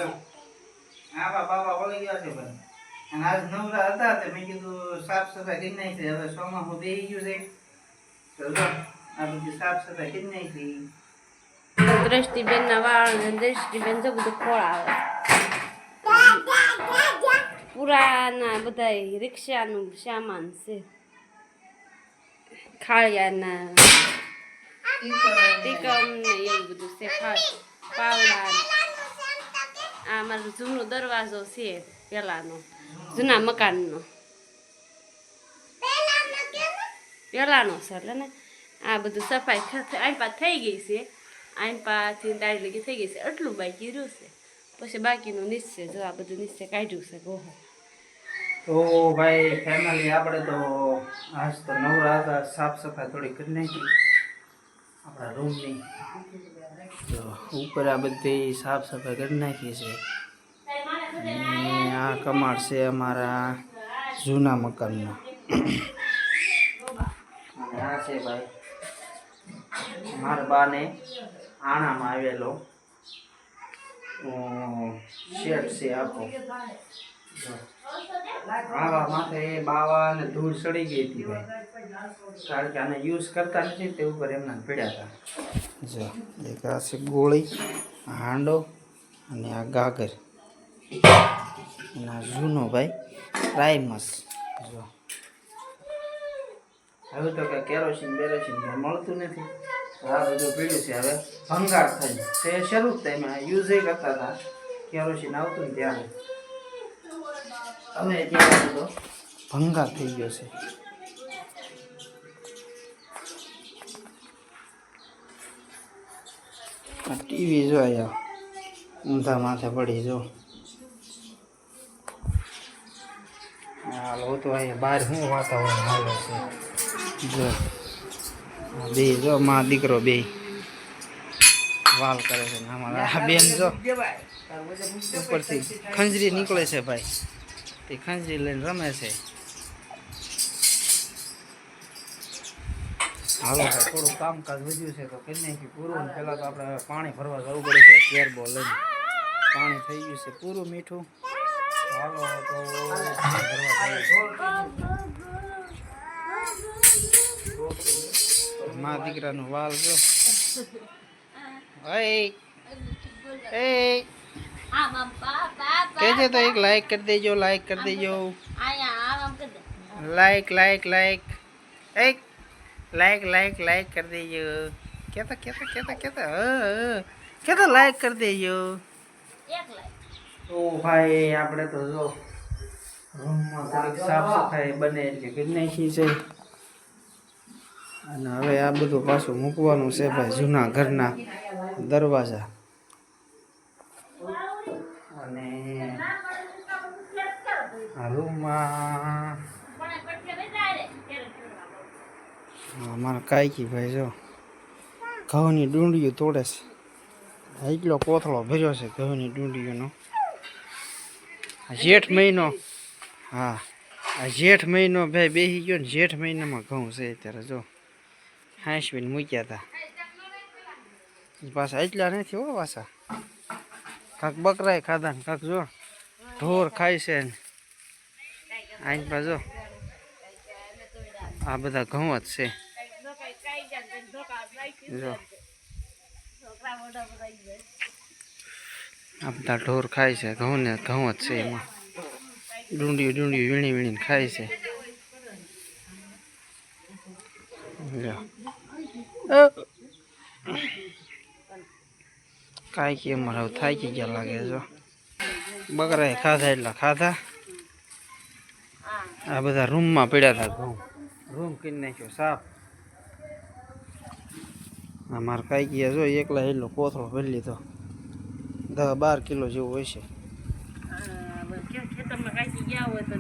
આવા બાબા વળી ગયા છે ભાઈ. અને આજ નવરા હતા તે મેં કીધું સાફ સફાઈ કરી નાખી. હવે ચોમાસું બેસી ગયું છે તો જો આ બધી સાફ સફાઈ કરી નાખી. દ્રષ્ટિબેન ના વાળ ને દ્રષ્ટિબેન જો બધું ખોળ આવે પુરાના બધા રિક્ષાનું સામાન છે ખાળિયાના ટીકમ ને એવું બધું છે પાવડા. આ અમારો જૂનો દરવાજો છે પેલાનો જૂના મકાનનો પેલાનો છે એટલે ને આ બધું સફાઈ આઈપા થઈ ગઈ છે. આઈપાથી દાઢી લગી થઈ ગઈ છે. આટલું બાકી રહ્યું છે પછી બાકીનું નીચે જો આ બધું નીચે કાઢ્યું છે ગોહો. તો ભાઈ ફેમિલી આપણે તો આજ તો નવરા હતા. સાફ સફાઈ થોડી કરી નાખી આપણા રૂમની. તો ઉપર આ બધી સાફ સફાઈ કરી નાખી છે. અને આ કમાડ છે અમારા જૂના મકાનનો. અને આ છે ભાઈ મારા બાને આણામાં આવેલો શેઠ છે આખો. આવા માથે બાવા અને ધૂળ સડી ગઈ હતી ભાઈ, કારણ કે આને યુઝ કરતા નથી તે ઉપર એમના પીડ્યા હતા. જો એક આ છે ગોળી, હાંડો અને આ ગાગર અને આ જૂનો ભાઈ પ્રાઇમસ. જો હવે તો કે કેરોસીન બેરોસીન મળતું નથી. આ બધું પીડ્યું છે. હવે ભંગાર થઈ તે શરૂ થાય એમાં યુઝ કરતા હતા. કેરોસીન આવતું ને ત્યારે હવે ત્યાં બધો ભંગાર થઈ ગયો છે. ટીવી જો અહીંયા ઊંધા માથે પડી જો. હાલો તો અહીંયા બહાર શું વાતાવરણ હાલે છે જો. બે જો માં દીકરો બે વાલ કરે છે. અમારા બેન જો ઉપરથી ખંજરી નીકળે છે ભાઈ, તે ખંજરી લઈને રમે છે. હાલો ભાઈ થોડું કામકાજ વધ્યું છે તો કરી નાખી પૂરું. પહેલાં તો આપણે પાણી ભરવા જવું પડે છે. કેરબો લઈને પાણી થઈ ગયું છે પૂરું મીઠું. હાલો તો મા દીકરાનું વાલ જો. કહેજે તો એક લાઈક કરી દેજો, લાઈક કરી દેજો. લાઈક લાઈક લાઈક એક લાઈક લાઈક લાઈક કરી દેજો. કેતા કેતા કેતા કેતા કેતા લાઈક કરી દેજો. તો ભાઈ આપણે તો જો રૂમમાં થોડીક સાફ સફાઈ બને એટલે કરી નાખી છે. અને હવે આ બધું પાછું મૂકવાનું છે ભાઈ, જૂના ઘરના દરવાજા. અને આ રૂમમાં અમારા કાયકી ભાઈ જો ઘઉંની ડુંડીઓ તોડે છે. એટલો કોથળો ભર્યો છે ઘઉંની ડુંડીઓનો. જેઠ મહિનો, હા આ જેઠ મહિનો ભાઈ બેસી ગયો ને. જેઠ મહિનામાં ઘઉં છે અત્યારે જો હાંસવીને મૂક્યા હતા. પાછા એટલા નથી હો પાછા. કાંક બકરાય ખાધા ને કાંક જો ઢોર ખાય છે ને. આઈ પાછો આ બધા ઘઉં જ છે જો. આ બધા ઢોર ખાય છે ઘઉં ને ઘઉં જ છે. એમાં ડુંડીઓ ડુંડીઓ વીણી વીણીને ખાય છે. કાંઈ કે અમારે હવે થાકી ગયા લાગે જો. બકરાએ ખાધા એટલા ખાધા. આ બધા રૂમમાં પડ્યા હતા ઘઉં. રૂમ કરી નાખ્યો સાફ. અમારે કાંઈ ગયા જો એકલા એટલો કોથળો ભરી લીધો. 10-12 કિલો જેવું હોય છે. ખેતરમાં કાંઈ ગયા હોય તો